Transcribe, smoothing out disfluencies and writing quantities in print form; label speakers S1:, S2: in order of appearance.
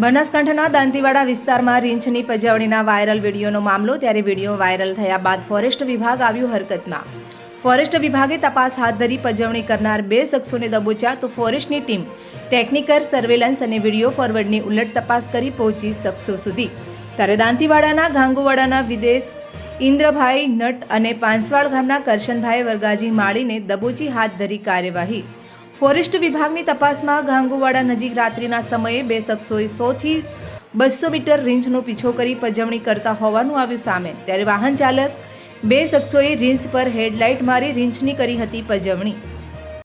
S1: બનાસકાંઠાના દાંતીવાડા વિસ્તારમાં રીંછની પજવણીના વાયરલ વિડીયોનો મામલો। ત્યારે વિડીયો વાયરલ થયા બાદ ફોરેસ્ટ વિભાગ આવ્યું હરકતમાં। ફોરેસ્ટ વિભાગે તપાસ હાથ ધરી પજવણી કરનાર 2 શખ્સોને દબોચ્યા તો ફોરેસ્ટની ટીમ ટેકનિકલ સર્વેલન્સ અને વિડીયો ફોરવર્ડની ઉલટ તપાસ કરી પહોંચી શખ્સો સુધી। ત્યારે દાંતીવાડાના ગાંગુવાડાના વિદેશ ઇન્દ્રભાઈ નટ અને પાંસવાડ ગામના કરશનભાઈ વરગાજી માળીને દબોચી હાથ ધરી કાર્યવાહી। ફોરેસ્ટ વિભાગની તપાસમાં ગાંગુવાડા નજીક રાત્રિના સમયે 2 શખ્સોએ 100 થી 200 મીટર રીંછનો પીછો કરી પજવણી કરતા હોવાનું આવ્યું સામે। ત્યારે વાહન ચાલક 2 શખ્સોએ રીંછ પર હેડલાઇટ મારી રીંછની કરી હતી પજવણી।